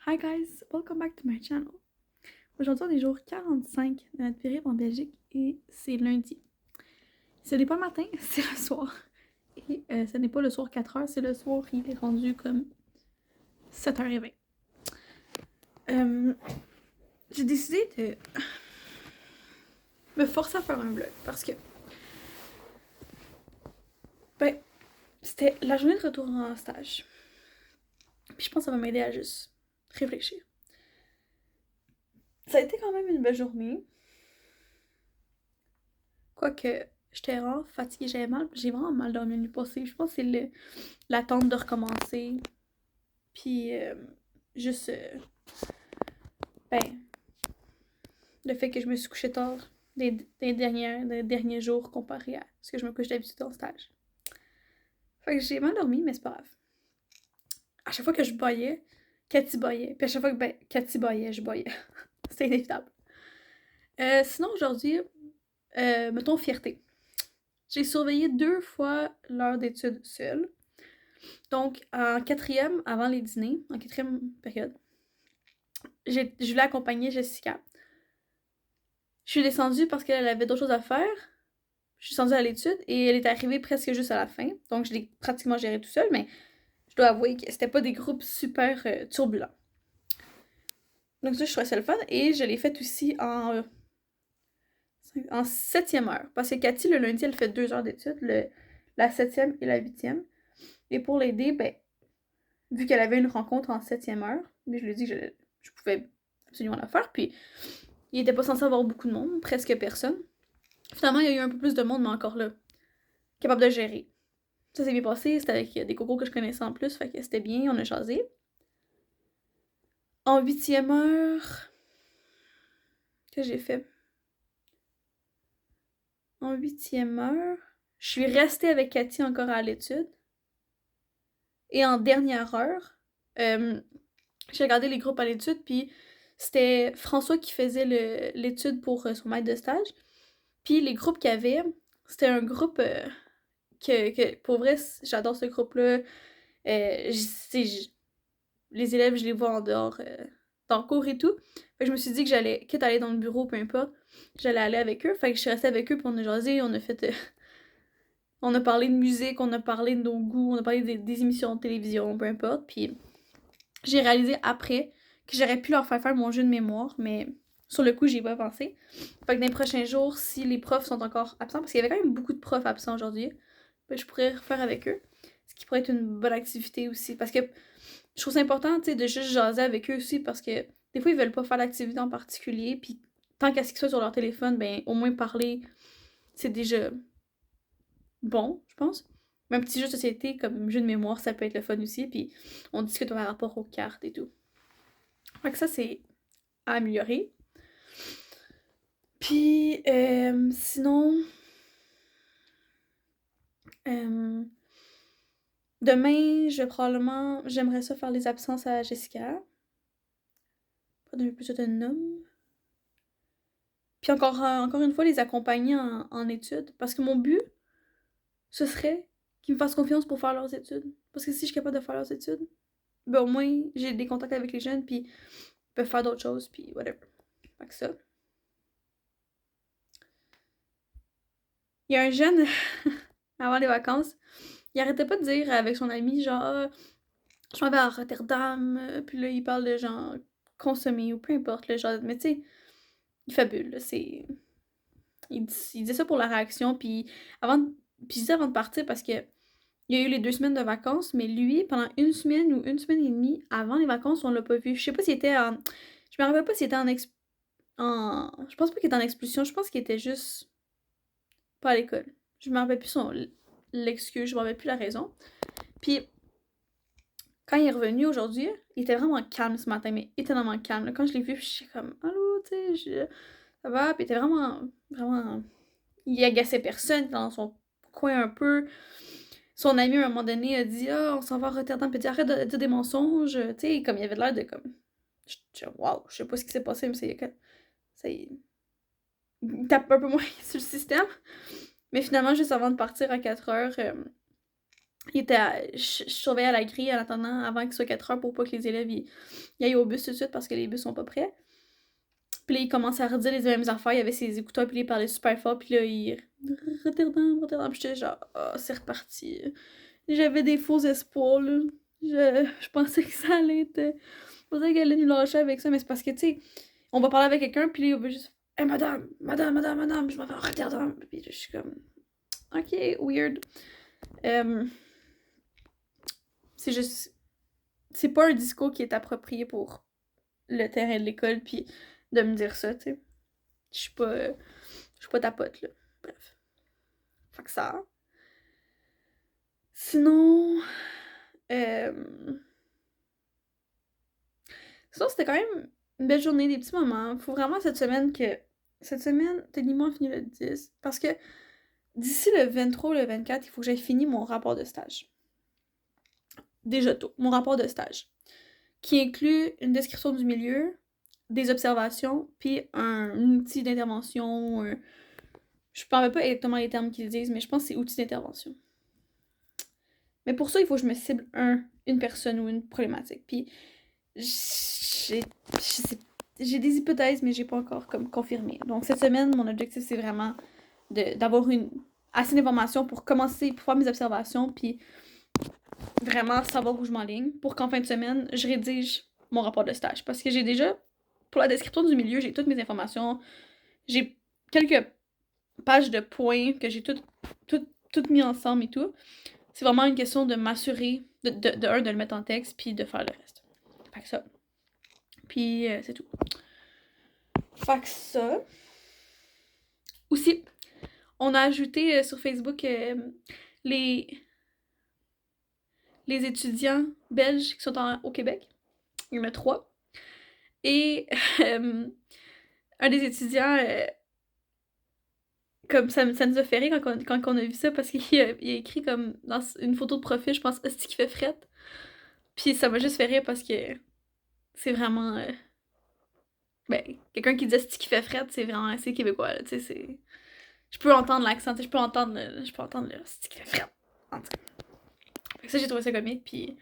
Hi guys, welcome back to my channel. Aujourd'hui, on est jour 45 de notre périple en Belgique et c'est lundi. Ce n'est pas le matin, c'est le soir. Et ce n'est pas le soir 4h, c'est le soir, il est rendu comme 7h20. J'ai décidé de me forcer à faire un vlog parce que ben, c'était la journée de retour en stage. Puis je pense que ça va m'aider à juste réfléchir. Ça a été quand même une belle journée. Quoique, j'étais vraiment fatiguée, j'ai vraiment mal dormi la nuit passée. Je pense que c'est l'attente de recommencer. Puis, juste, ben, le fait que je me suis couchée tard des derniers jours comparé à ce que je me couche d'habitude en stage. Fait que j'ai mal dormi, mais c'est pas grave. À chaque fois que je baillais, Cathy baillait. Puis à chaque fois que Cathy baillait, je baillais. C'était inévitable. Sinon, aujourd'hui, mettons fierté. J'ai surveillé 2 fois l'heure d'études seule. Donc, en quatrième, avant les dîners, en quatrième période, je voulais accompagner Jessica. Je suis descendue parce qu'elle avait d'autres choses à faire. Je suis descendue à l'étude et elle est arrivée presque juste à la fin. Donc, je l'ai pratiquement géré tout seul, mais je dois avouer que c'était pas des groupes super turbulents. Donc, ça, je trouvais ça le fun et je l'ai fait aussi en 7e heure. Parce que Cathy, le lundi, elle fait 2 heures d'études, la 7e et la 8e. Et pour l'aider, ben, vu qu'elle avait une rencontre en 7e heure, mais je lui ai dit que je pouvais absolument la faire. Puis, il était pas censé avoir beaucoup de monde, presque personne. Finalement, il y a eu un peu plus de monde, mais encore là, capable de gérer. Ça s'est bien passé, c'était avec des cocos que je connaissais en plus, fait que c'était bien, on a jasé. En 8e heure, que j'ai fait? En 8e heure, je suis restée avec Cathy encore à l'étude. Et en dernière heure, j'ai regardé les groupes à l'étude, puis c'était François qui faisait l'étude pour son maître de stage. Puis les groupes qu'il y avait, c'était un groupe pour vrai, j'adore ce groupe-là. Les élèves, je les vois en dehors, dans le cours et tout. Fait que je me suis dit que j'allais, quitte à aller dans le bureau, peu importe, j'allais aller avec eux. Fait que je suis restée avec eux, puis on a jasé, on a fait. On a parlé de musique, on a parlé de nos goûts, on a parlé des émissions de télévision, peu importe. Puis j'ai réalisé après que j'aurais pu leur faire mon jeu de mémoire, mais sur le coup, j'y ai pas pensé. Fait que dans les prochains jours, si les profs sont encore absents, parce qu'il y avait quand même beaucoup de profs absents aujourd'hui, ben, je pourrais refaire avec eux. Ce qui pourrait être une bonne activité aussi. Parce que je trouve ça important, tu sais, de juste jaser avec eux aussi, parce que des fois, ils veulent pas faire d'activité en particulier, puis tant qu'à ce qu'ils soient sur leur téléphone, ben, au moins parler, c'est déjà bon, je pense. Mais un petit jeu de société comme jeu de mémoire, ça peut être le fun aussi, puis on discute par rapport aux cartes et tout. Fait que ça, c'est à améliorer. Puis, sinon, euh, demain, j'aimerais ça faire les absences à Jessica. Pour devenir plus autonome. Puis encore une fois, les accompagner en études. Parce que mon but, ce serait qu'ils me fassent confiance pour faire leurs études. Parce que si je suis capable de faire leurs études, ben au moins, j'ai des contacts avec les jeunes, puis ils peuvent faire d'autres choses, puis whatever. Fait que ça. Il y a un jeune, avant les vacances, il arrêtait pas de dire avec son ami, genre, ah, je m'en vais à Rotterdam, puis là, il parle de genre consommer ou peu importe, le genre, mais tu sais, il fabule, là, c'est. Il dit ça pour la réaction, puis je dis avant de partir parce que il y a eu les 2 semaines de vacances, mais lui, pendant une semaine ou une semaine et demie avant les vacances, on l'a pas vu. Je sais pas s'il était en. Je me rappelle pas s'il était Je pense pas qu'il était en expulsion, je pense qu'il était juste pas à l'école. Je me rappelle plus l'excuse, je me rappelle plus la raison. Puis quand il est revenu aujourd'hui, il était vraiment calme ce matin, mais étonnamment calme. Quand je l'ai vu, je suis comme allô, tu sais, ça va, puis il était vraiment. Il agaçait personne, il était dans son coin un peu. Son ami, à un moment donné, a dit ah, on s'en va à Rotterdam, puis il dit arrête de dire des mensonges. Tu sais, comme il avait l'air de comme. Waouh, je sais pas ce qui s'est passé, mais il tape un peu moins sur le système. Mais finalement, juste avant de partir à 4 heures, Je surveillais à la grille en attendant avant qu'il soit 4 heures pour pas que les élèves ils aillent au bus tout de suite parce que les bus sont pas prêts. Puis là, il commençait à redire les mêmes affaires, il avait ses écouteurs, puis là, il parlait super fort, puis là, il... Rotterdam, puis j'étais genre, ah, c'est reparti. J'avais des faux espoirs, là. Je pensais que ça allait être... Je pensais qu'elle allait nous lâcher avec ça, mais c'est parce que, tu sais, on va parler avec quelqu'un, puis là, on va juste... Hey, madame, je m'en vais à Rotterdam. Puis je suis comme... Ok, weird. C'est juste... C'est pas un discours qui est approprié pour le terrain de l'école, puis de me dire ça, tu sais. Je suis pas ta pote, là. Bref. Fait que ça. Sinon... Sinon, c'était quand même une belle journée, des petits moments. Faut vraiment cette semaine que... Cette semaine, techniquement, fini le 10. Parce que d'ici le 23 ou le 24, il faut que j'aie fini mon rapport de stage. Déjà tôt. Mon rapport de stage. Qui inclut une description du milieu, des observations, puis un outil d'intervention. Je ne parle pas exactement les termes qu'ils disent, mais je pense que c'est outil d'intervention. Mais pour ça, il faut que je me cible une personne ou une problématique. Puis j'ai des hypothèses, mais j'ai pas encore comme confirmé. Donc cette semaine, mon objectif, c'est vraiment d'avoir assez d'informations pour commencer, pour faire mes observations, puis vraiment savoir où je m'enligne, pour qu'en fin de semaine, je rédige mon rapport de stage. Parce que j'ai déjà, pour la description du milieu, j'ai toutes mes informations. J'ai quelques pages de points que j'ai toutes mis ensemble et tout. C'est vraiment une question de m'assurer, de le mettre en texte, puis de faire le reste. Fait que ça. Puis c'est tout. Fait que ça. Aussi, on a ajouté sur Facebook les étudiants belges qui sont au Québec. Il y en a 3. Et un des étudiants, comme ça nous a fait rire quand on a vu ça parce qu'il a écrit comme dans une photo de profil, je pense, est-ce qu'il fait fret? Puis ça m'a juste fait rire parce que c'est vraiment. Ben, quelqu'un qui dit est-ce qu'il fait fret, c'est vraiment assez québécois, là, tu sais, c'est. Je peux entendre l'accent, je peux entendre le est-ce qu'il fait fret. En tout cas. Fait que ça, j'ai trouvé ça comique, puis.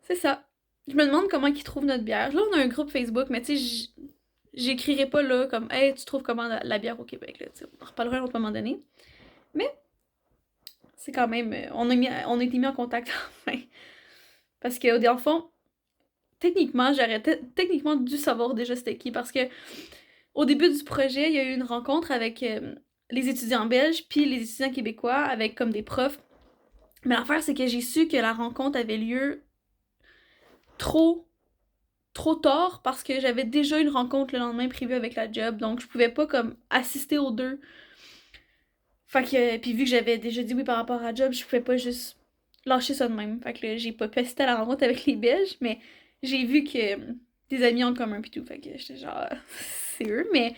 C'est ça. Je me demande comment ils trouvent notre bière. Là, on a un groupe Facebook, mais tu sais, j'écrirai pas là comme hey, tu trouves comment la bière au Québec, là, tu sais. On en reparlera à un autre moment donné. Mais c'est quand même. On a été mis en contact enfin. Parce que, dans le fond, techniquement, j'aurais techniquement dû savoir déjà c'était qui. Parce que au début du projet, il y a eu une rencontre avec les étudiants belges puis les étudiants québécois avec comme des profs. Mais l'affaire, c'est que j'ai su que la rencontre avait lieu trop tard parce que j'avais déjà une rencontre le lendemain prévue avec la job, donc je pouvais pas comme assister aux deux. Fait que, puis vu que j'avais déjà dit oui par rapport à la job, je pouvais pas juste lâcher ça de même. Fait que là, j'ai pas pu assister à la rencontre avec les Belges, mais j'ai vu que des amis en commun pis tout, fait que j'étais genre, c'est eux, mais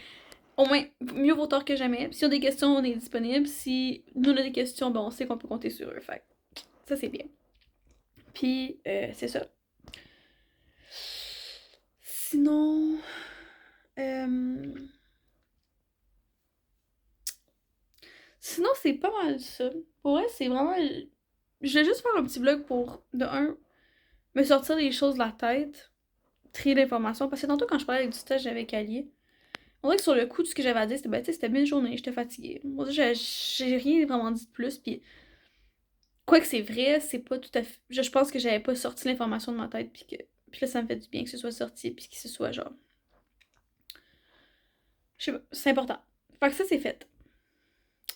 au moins, mieux vaut tard que jamais. Si on a des questions, on est disponible. Si nous on a des questions, ben on sait qu'on peut compter sur eux, fait que ça c'est bien. Puis, c'est ça. Sinon... Sinon, c'est pas mal ça. Pour vrai, c'est vraiment... Je vais juste faire un petit vlog pour, de un, me sortir les choses de la tête, trier l'information. Parce que tantôt, quand je parlais avec du stage avec Ali, on dirait que sur le coup, tout ce que j'avais à dire, c'était, ben, tu sais, c'était bien une journée, j'étais fatiguée. Moi, j'ai rien vraiment dit de plus, puis quoi que c'est vrai, c'est pas tout à fait... Je pense que j'avais pas sorti l'information de ma tête, puis que... Puis là, ça me fait du bien que ce soit sorti, puis que ce soit genre... Je sais pas, c'est important. Fait que ça, c'est fait.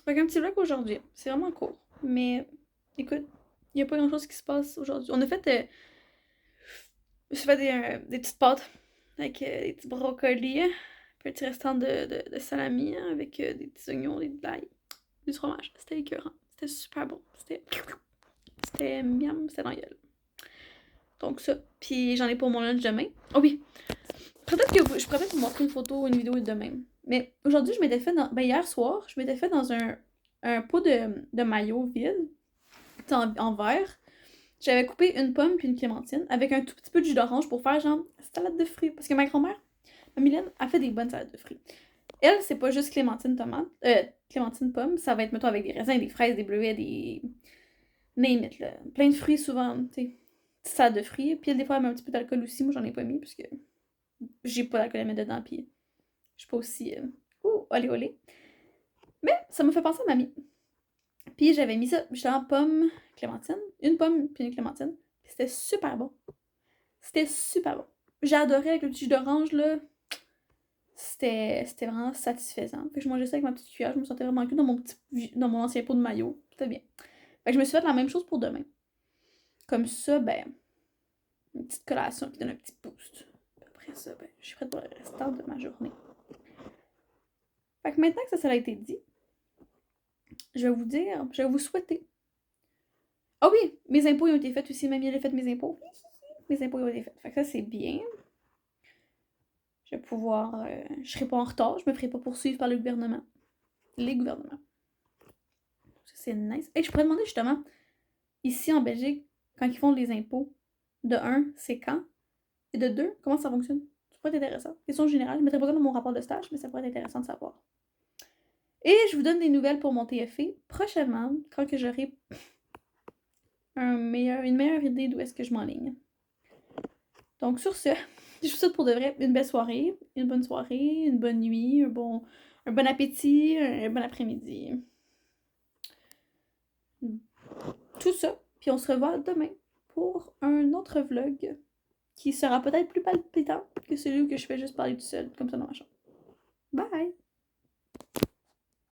Fait qu'un petit vlog aujourd'hui. C'est vraiment court. Mais écoute, il n'y a pas grand chose qui se passe aujourd'hui. On a fait. J'ai fait des petites pâtes avec des petits brocolis, un petit restant de salami hein, avec des petits oignons, des l'ail, du fromage. C'était écœurant. C'était super bon. C'était miam, c'était dans la gueule. Donc ça. Puis j'en ai pour mon lunch demain. Oh oui. Peut-être que je pourrais peut-être vous montrer une photo ou une vidéo de demain. Mais aujourd'hui, je m'étais fait dans. Ben hier soir, je m'étais fait dans un pot de maillot vide, en verre. J'avais coupé une pomme puis une clémentine avec un tout petit peu de jus d'orange pour faire genre salade de fruits. Parce que ma grand-mère, ma Mylène, a fait des bonnes salades de fruits. Elle, c'est pas juste clémentine tomate, clémentine pomme, ça va être mettons avec des raisins, des fraises, des bleuets, name it, là. Plein de fruits, souvent, tu sais, salade de fruits. Puis des fois, elle met un petit peu d'alcool aussi. Moi, j'en ai pas mis, parce que j'ai pas d'alcool à mettre dedans, puis je suis pas aussi... olé olé. Mais ça m'a fait penser à mamie. Puis j'avais mis ça, justement, pomme, clémentine. Une pomme, puis une clémentine. Puis c'était super bon. C'était super bon. J'ai adoré avec le petit jus d'orange, là. C'était vraiment satisfaisant. Fait que je mangeais ça avec ma petite cuillère. Je me sentais vraiment cool dans mon ancien pot de maillot. C'était bien. Fait que je me suis fait la même chose pour demain. Comme ça, ben, une petite collation qui donne un petit boost. Puis après ça, ben, je suis prête pour le restant de ma journée. Fait que maintenant que ça a été dit, je vais vous souhaiter. Ah oui, mes impôts ils ont été faits aussi. Mamie, elle a fait mes impôts. Mes impôts ils ont été faits. Fait que ça, c'est bien. Je vais pouvoir. Je serai pas en retard. Je me ferai pas poursuivre par le gouvernement. Les gouvernements. Ça, c'est nice. Et je pourrais demander justement, ici en Belgique, quand ils font les impôts, de 1, c'est quand? Et de 2, comment ça fonctionne? Ça pourrait être intéressant. Question générale, je ne mettrai pas ça dans mon rapport de stage, mais ça pourrait être intéressant de savoir. Et je vous donne des nouvelles pour mon TFE prochainement, quand que j'aurai une meilleure idée d'où est-ce que je m'enligne. Donc sur ce, je vous souhaite pour de vrai une belle soirée, une bonne soirée, une bonne nuit, un bon appétit, un bon après-midi. Tout ça, puis on se revoit demain pour un autre vlog qui sera peut-être plus palpitant que celui où je fais juste parler tout seul, comme ça dans ma chambre. Bye!